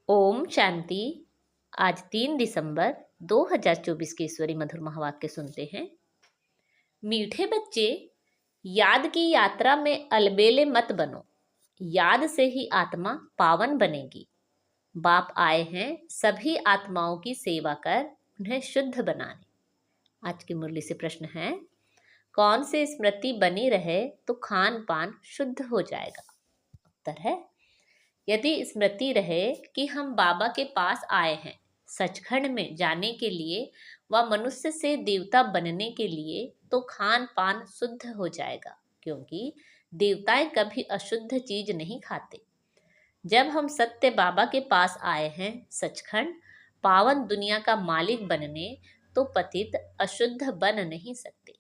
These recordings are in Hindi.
ओम शांति। आज 3 दिसंबर 2024 के ईश्वरी मधुर महावाक्य सुनते हैं। मीठे बच्चे, याद की यात्रा में अलबेले मत बनो। याद से ही आत्मा पावन बनेगी। बाप आए हैं सभी आत्माओं की सेवा कर उन्हें शुद्ध बनाने। आज की मुरली से प्रश्न है, कौन से स्मृति बनी रहे तो खान पान शुद्ध हो जाएगा। उत्तर है, यदि स्मृति रहे कि हम बाबा के पास आए हैं सचखंड में जाने के लिए व मनुष्य से देवता बनने के लिए, तो खान पान शुद्ध हो जाएगा, क्योंकि देवताएं कभी अशुद्ध चीज नहीं खाते। जब हम सत्य बाबा के पास आए हैं सचखंड पावन दुनिया का मालिक बनने, तो पतित अशुद्ध बन नहीं सकते।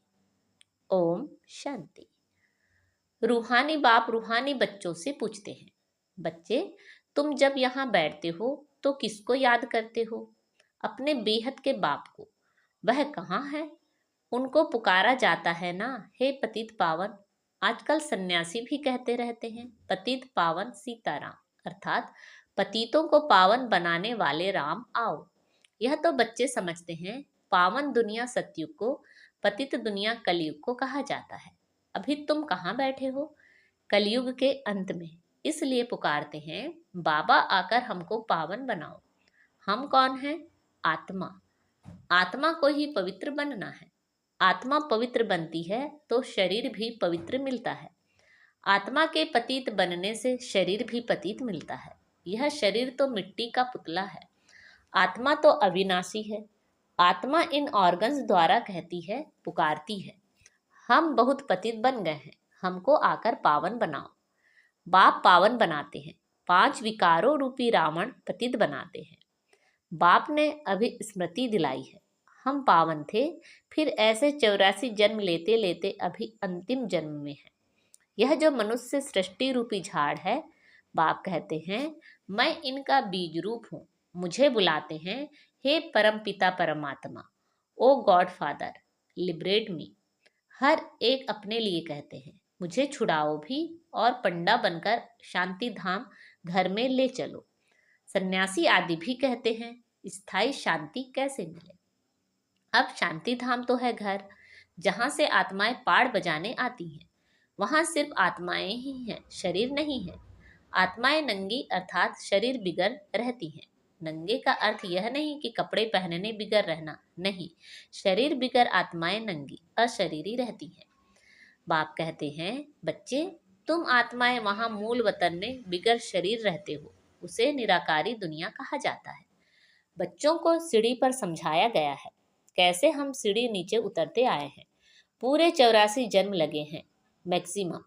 ओम शांति। रूहानी बाप रूहानी बच्चों से पूछते हैं, बच्चे, तुम जब यहाँ बैठते हो तो किसको याद करते हो? अपने बेहद के बाप को। वह कहाँ है? उनको पुकारा जाता है ना, हे पतित पावन। आजकल सन्यासी भी कहते रहते हैं, पतित पावन सीताराम, अर्थात पतितों को पावन बनाने वाले राम आओ। यह तो बच्चे समझते हैं। पावन दुनिया सतयुग को, पतित दुनिया कलयुग को कहा जाता है। अभी तुम कहाँ बैठे हो? कलयुग के अंत में। इसलिए पुकारते हैं, बाबा आकर हमको पावन बनाओ। हम कौन हैं? आत्मा। आत्मा को ही पवित्र बनना है। आत्मा पवित्र बनती है तो शरीर भी पवित्र मिलता है। आत्मा के पतित बनने से शरीर भी पतित मिलता है। यह शरीर तो मिट्टी का पुतला है, आत्मा तो अविनाशी है। आत्मा इन ऑर्गन्स द्वारा कहती है, पुकारती है, हम बहुत पतित बन गए हैं, हमको आकर पावन बनाओ। बाप पावन बनाते हैं। 5 विकारों रूपी रावण पतित बनाते हैं। बाप ने अभी स्मृति दिलाई है, हम पावन थे, फिर ऐसे 84 जन्म लेते लेते अभी अंतिम जन्म में है। यह जो मनुष्य सृष्टि रूपी झाड़ है, बाप कहते हैं, मैं इनका बीज रूप हूँ। मुझे बुलाते हैं, हे परम पिता परमात्मा, ओ गॉड फादर, लिबरेट मी। हर एक अपने लिए कहते हैं, मुझे छुड़ाओ भी और पंडा बनकर शांति धाम घर में ले चलो। सन्यासी आदि भी कहते हैं, स्थायी शांति कैसे मिले? अब शांति धाम तो है घर, जहाँ से आत्माएं पाड़ बजाने आती हैं। वहाँ सिर्फ आत्माएं ही हैं, शरीर नहीं है। आत्माएं नंगी अर्थात शरीर बिगड़ रहती हैं। नंगे का अर्थ यह नहीं कि कपड़े पहनने बिगड़ रहना, नहीं, शरीर बिगड़ आत्माएं नंगी अशरीरी रहती हैं। बाप कहते हैं, बच्चे, तुम आत्माएं वहाँ मूल वतन में बिगड़ शरीर रहते हो, उसे निराकारी दुनिया कहा जाता है। बच्चों को सीढ़ी पर समझाया गया है, कैसे हम सीढ़ी नीचे उतरते आए हैं। पूरे 84 जन्म लगे हैं मैक्सिमम,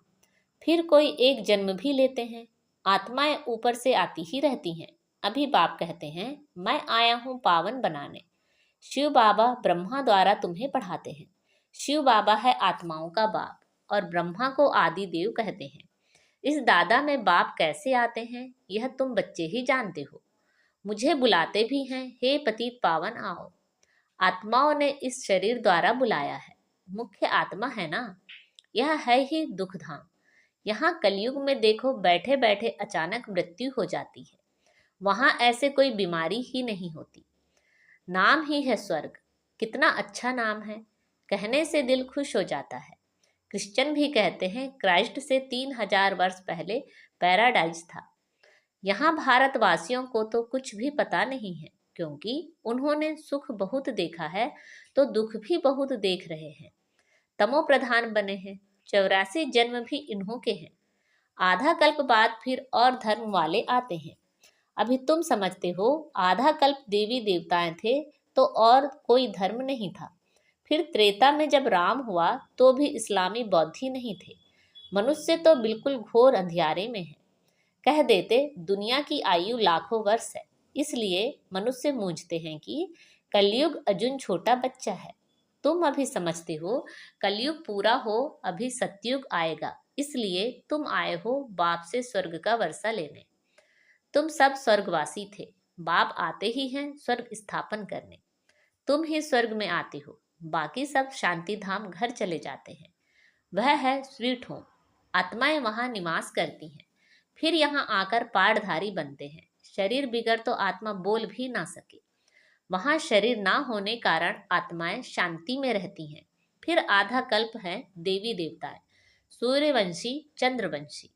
फिर कोई एक जन्म भी लेते हैं। आत्माएं ऊपर से आती ही रहती हैं। अभी बाप कहते हैं, मैं आया हूँ पावन बनाने। शिव बाबा ब्रह्मा द्वारा तुम्हें पढ़ाते हैं। शिव बाबा है आत्माओं का बाप और ब्रह्मा को आदि देव कहते हैं। इस दादा में बाप कैसे आते हैं, यह तुम बच्चे ही जानते हो। मुझे बुलाते भी हैं, हे पतित पावन आओ। आत्माओं ने इस शरीर द्वारा बुलाया है। मुख्य आत्मा है ना, यह है ही दुख धाम। यहाँ कलयुग में देखो, बैठे बैठे अचानक मृत्यु हो जाती है। वहाँ ऐसे कोई बीमारी ही नहीं होती। नाम ही है स्वर्ग। कितना अच्छा नाम है, कहने से दिल खुश हो जाता है। क्रिश्चियन भी कहते हैं, क्राइस्ट से 3000 वर्ष पहले पैराडाइज था। यहाँ भारतवासियों को तो कुछ भी पता नहीं है, क्योंकि उन्होंने सुख बहुत देखा है तो दुख भी बहुत देख रहे हैं। तमो प्रधान बने हैं, 84 जन्म भी इन्हों के हैं। आधा कल्प बाद फिर और धर्म वाले आते हैं। अभी तुम समझते हो, आधा कल्प देवी देवताएं थे तो और कोई धर्म नहीं था। फिर त्रेता में जब राम हुआ तो भी इस्लामी बौद्ध ही नहीं थे। मनुष्य तो बिल्कुल घोर अंधियारे में है। कह देते दुनिया की आयु लाखों वर्ष है, इसलिए मनुष्य मूझते हैं कि कलयुग अर्जुन छोटा बच्चा है। तुम अभी समझते हो कलयुग पूरा हो, अभी सतयुग आएगा, इसलिए तुम आए हो बाप से स्वर्ग का वर्षा लेने। तुम सब स्वर्गवासी थे, बाप आते ही हैं स्वर्ग स्थापन करने। तुम ही स्वर्ग में आते हो, बाकी सब शांति धाम घर चले जाते हैं। वह है स्वीट होम। आत्माएं वहां निवास करती हैं, फिर यहाँ आकर पाड़धारी बनते हैं। शरीर बिगड़ तो आत्मा बोल भी ना सके। वहां शरीर ना होने कारण आत्माएं शांति में रहती हैं। फिर आधा कल्प है देवी देवताएं, सूर्यवंशी, चंद्रवंशी।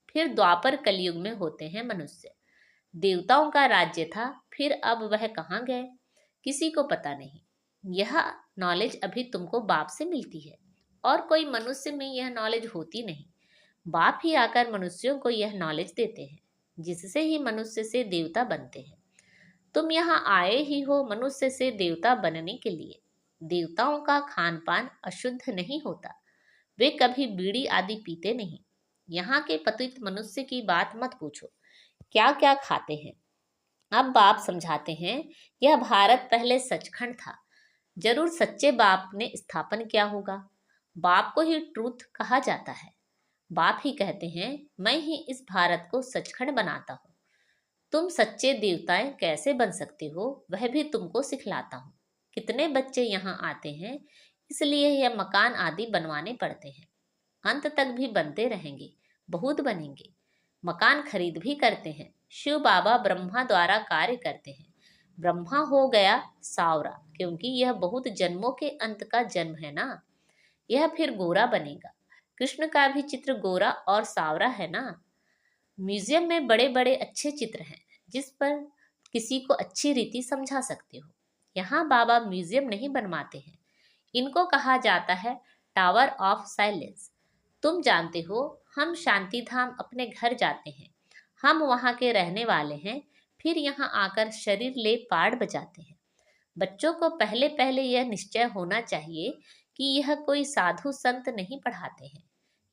फिर द्वापर कलयुग में होते हैं मनुष्य। देवताओं का राज्य था, फिर अब वह कहाँ गए, किसी को पता नहीं। यह नॉलेज अभी तुमको बाप से मिलती है, और कोई मनुष्य में यह नॉलेज होती नहीं। बाप ही आकर मनुष्यों को यह नॉलेज देते हैं, जिससे ही मनुष्य से देवता बनते हैं। तुम यहाँ आए ही हो मनुष्य से देवता बनने के लिए। देवताओं का खान पान अशुद्ध नहीं होता, वे कभी बीड़ी आदि पीते नहीं। यहाँ के पतित मनुष्य की बात मत पूछो, क्या क्या खाते हैं। अब बाप समझाते हैं, यह भारत पहले सचखंड था, जरूर सच्चे बाप ने स्थापन किया होगा। बाप को ही ट्रूथ कहा जाता है। बाप ही कहते हैं, मैं ही इस भारत को सचखंड बनाता हूँ। तुम सच्चे देवताएं कैसे बन सकते हो, वह भी तुमको सिखलाता हूँ। कितने बच्चे यहाँ आते हैं, इसलिए यह मकान आदि बनवाने पड़ते हैं। अंत तक भी बनते रहेंगे, बहुत बनेंगे। मकान खरीद भी करते हैं। शिव बाबा ब्रह्मा द्वारा कार्य करते हैं। ब्रह्मा हो गया सावरा, क्योंकि यह बहुत जन्मों के अंत का जन्म है ना। यह फिर गोरा बनेगा। कृष्ण का भी चित्र गोरा और सावरा है ना। म्यूजियम में बड़े बड़े अच्छे चित्र हैं, जिस पर किसी को अच्छी रीति समझा सकते हो। यहाँ बाबा म्यूजियम नहीं बनवाते हैं, इनको कहा जाता है टावर ऑफ साइलेंस। तुम जानते हो, हम शांति धाम अपने घर जाते हैं, हम वहाँ के रहने वाले हैं, फिर यहाँ आकर शरीर ले पाड़ बजाते हैं। बच्चों को पहले पहले यह निश्चय होना चाहिए कि यह कोई साधु संत नहीं पढ़ाते हैं।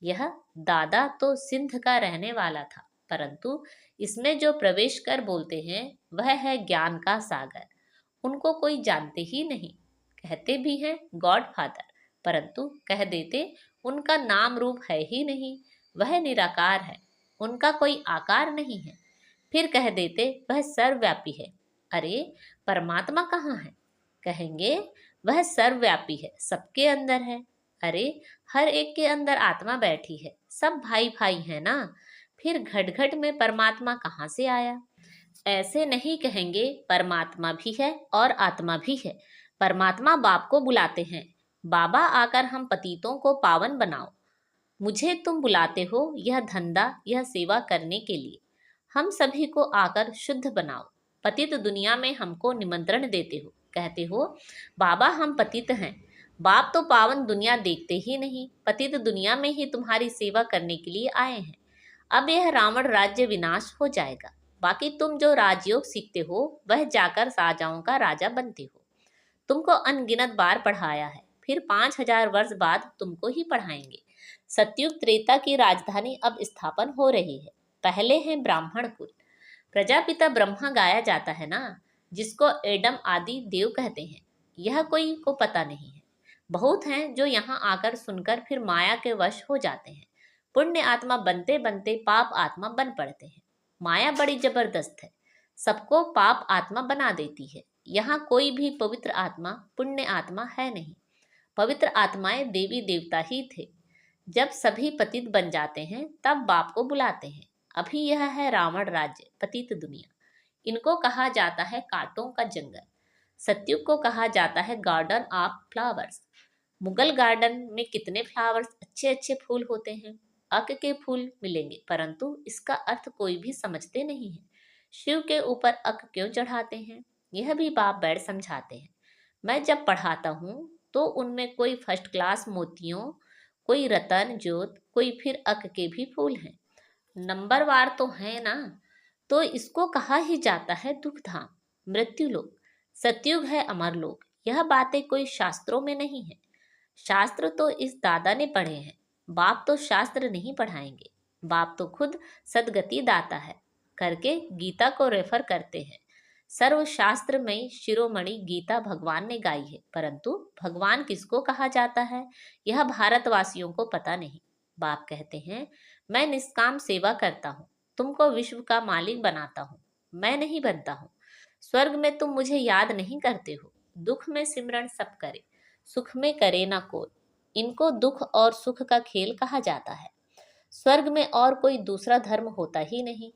यह दादा तो सिंध का रहने वाला था, परंतु इसमें जो प्रवेश कर बोलते हैं वह है ज्ञान का सागर। उनको कोई जानते ही नहीं। कहते भी हैं गॉड फादर, परंतु कह देते उनका नाम रूप है ही नहीं, वह निराकार है, उनका कोई आकार नहीं है। फिर कह देते वह सर्वव्यापी है। अरे परमात्मा कहाँ है? कहेंगे वह सर्वव्यापी है, सबके अंदर है। अरे हर एक के अंदर आत्मा बैठी है, सब भाई भाई है ना। फिर घट घट में परमात्मा कहाँ से आया? ऐसे नहीं कहेंगे, परमात्मा भी है और आत्मा भी है। परमात्मा बाप को बुलाते हैं, बाबा आकर हम पतितों को पावन बनाओ। मुझे तुम बुलाते हो यह धंधा, यह सेवा करने के लिए। हम सभी को आकर शुद्ध बनाओ। पतित दुनिया में हमको निमंत्रण देते हो, कहते हो बाबा हम पतित हैं। बाप तो पावन दुनिया देखते ही नहीं, पतित दुनिया में ही तुम्हारी सेवा करने के लिए आए हैं। अब यह रावण राज्य विनाश हो जाएगा, बाकी तुम जो राजयोग सीखते हो वह जाकर राजाओं का राजा बनते हो। तुमको अनगिनत बार पढ़ाया है, फिर 5000 वर्ष बाद तुमको ही पढ़ाएंगे। सतयुग त्रेता की राजधानी अब स्थापन हो रही है। पहले है ब्राह्मण कुल, प्रजापिता ब्रह्मा गाया जाता है ना, जिसको एडम आदि देव कहते हैं। यह कोई को पता नहीं है। बहुत हैं जो यहाँ आकर सुनकर फिर माया के वश हो जाते हैं। पुण्य आत्मा बनते बनते पाप आत्मा बन पड़ते हैं। माया बड़ी जबरदस्त है, सबको पाप आत्मा बना देती है। यहाँ कोई भी पवित्र आत्मा पुण्य आत्मा है नहीं। पवित्र आत्माएं देवी देवता ही थे। जब सभी पतित बन जाते हैं तब बाप को बुलाते हैं। अभी यह है रावण राज्य, पतित दुनिया। इनको कहा जाता है कांटों का जंगल। सतयुग को कहा जाता है garden of flowers. Mughal garden में कितने फ्लावर्स, अच्छे अच्छे फूल होते हैं। अक के फूल मिलेंगे, परंतु इसका अर्थ कोई भी समझते नहीं है। शिव के ऊपर अक क्यों चढ़ाते हैं, यह भी बाप बैठ समझाते हैं। मैं जब पढ़ाता हूँ तो उनमें कोई फर्स्ट क्लास मोतियों, कोई रतन जोत, कोई फिर अक के भी फूल हैं। नंबरवार तो है ना। तो इसको कहा ही जाता है दुख धाम, मृत्यु लोक। सतयुग है अमर लोक। यह बातें कोई शास्त्रों में नहीं है। शास्त्र तो इस दादा ने पढ़े हैं, बाप तो शास्त्र नहीं पढ़ाएंगे। बाप तो खुद सदगति दाता है करके गीता को रेफर करते हैं। सर्वशास्त्र में शिरोमणि गीता भगवान ने गाई है, परंतु भगवान किसको कहा जाता है यह भारतवासियों को पता नहीं। बाप कहते हैं मैं निष्काम सेवा करता हूँ, तुमको विश्व का मालिक बनाता हूँ, मैं नहीं बनता हूँ। स्वर्ग में तुम मुझे याद नहीं करते हो। दुख में सिमरण सब करे, सुख में करे ना कोई। इनको दुख और सुख का खेल कहा जाता है। स्वर्ग में और कोई दूसरा धर्म होता ही नहीं।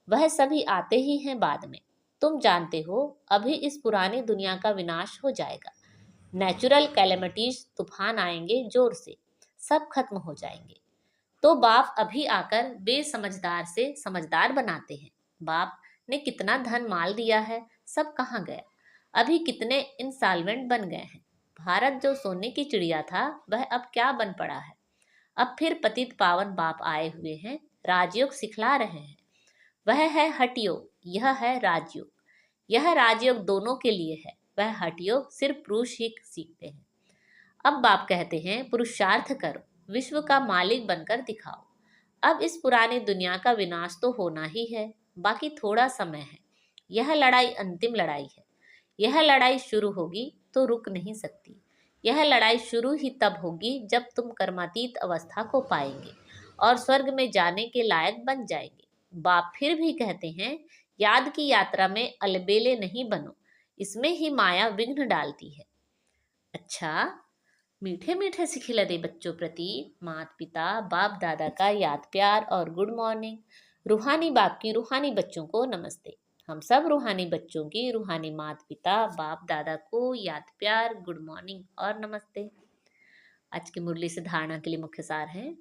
वह सभी आते ही हैं बाद में। तुम जानते हो अभी इस पुरानी दुनिया का विनाश हो जाएगा। नेचुरल कैलेमिटीज, तूफान आएंगे जोर से, सब खत्म हो जाएंगे। तो बाप अभी आकर बेसमझदार से समझदार बनाते हैं। बाप ने कितना धन माल दिया है, सब कहाँ गया? अभी कितने इंसॉल्वेंट बन गए हैं। भारत जो सोने की चिड़िया था वह अब क्या बन पड़ा है। अब फिर पतित पावन बाप आए हुए हैं, राजयोग सिखला रहे हैं। वह है हठ योग, यह है राजयोग। यह राजयोग दोनों के लिए है, वह हठ योग सिर्फ पुरुष ही सीखते हैं। अब बाप कहते हैं पुरुषार्थ करो, विश्व का मालिक बनकर दिखाओ। अब इस पुरानी दुनिया का विनाश तो होना ही है, बाकी थोड़ा समय है। यह लड़ाई अंतिम लड़ाई है। यह लड़ाई शुरू होगी तो रुक नहीं सकती। यह लड़ाई शुरू ही तब होगी जब तुम कर्मातीत अवस्था को पाएंगे और स्वर्ग में जाने के लायक बन जाएंगे। बाप फिर भी कहते हैं याद की यात्रा में अलबेले नहीं बनो, इसमें ही माया विघ्न डालती है। अच्छा, मीठे मीठे से खिलते बच्चों प्रति माता पिता बाप दादा का याद प्यार और गुड मॉर्निंग। रूहानी बाप की रूहानी बच्चों को नमस्ते। हम सब रूहानी बच्चों की रूहानी माता पिता बाप दादा को याद प्यार, गुड मॉर्निंग और नमस्ते। आज की मुरली से धारणा के लिए मुख्य सार है,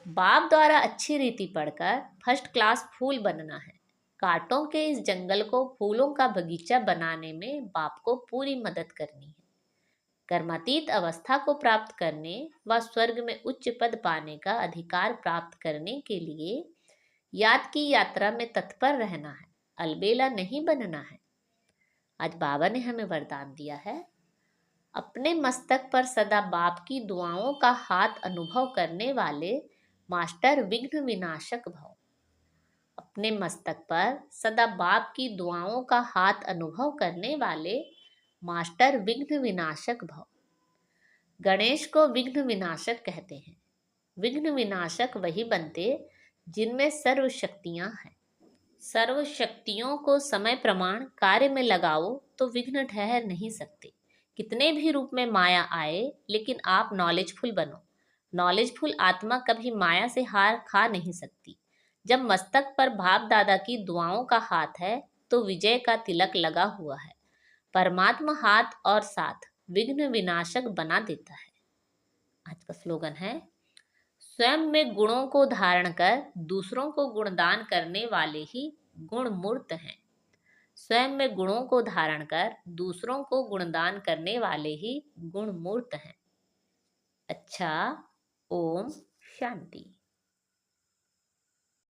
बाप द्वारा अच्छी रीति पढ़कर फर्स्ट क्लास फूल बनना है। कांटों के इस जंगल को फूलों का बगीचा बनाने में बाप को पूरी मदद करनी है। कर्मातीत अवस्था को प्राप्त करने व स्वर्ग में उच्च पद पाने का अधिकार प्राप्त करने के लिए याद की यात्रा में तत्पर रहना है, अलबेला नहीं बनना है। आज बाबा ने हमें वरदान दिया है, अपने मस्तक पर सदा बाप की दुआओं का हाथ अनुभव करने वाले मास्टर विघ्न विनाशक भव। अपने मस्तक पर सदा बाप की दुआओं का हाथ अनुभव करने वाले मास्टर विघ्न विनाशक भव। गणेश को विघ्न विनाशक कहते हैं। विघ्न विनाशक वही बनते जिनमें सर्व शक्तियां हैं। सर्व शक्तियों को समय प्रमाण कार्य में लगाओ तो विघ्न ठहर नहीं सकते। कितने भी रूप में माया आए, लेकिन आप नॉलेजफुल बनो। नॉलेजफुल आत्मा कभी माया से हार खा नहीं सकती। जब मस्तक पर बाप दादा की दुआओं का हाथ है तो विजय का तिलक लगा हुआ है। परमात्मा हाथ और साथ विघ्न विनाशक बना देता है। आज का स्लोगन है, स्वयं में गुणों को धारण कर दूसरों को गुणदान करने वाले ही गुण मूर्त हैं। स्वयं में गुणों को धारण कर दूसरों को गुणदान करने वाले ही गुण मूर्त हैं। अच्छा, ओम शांति।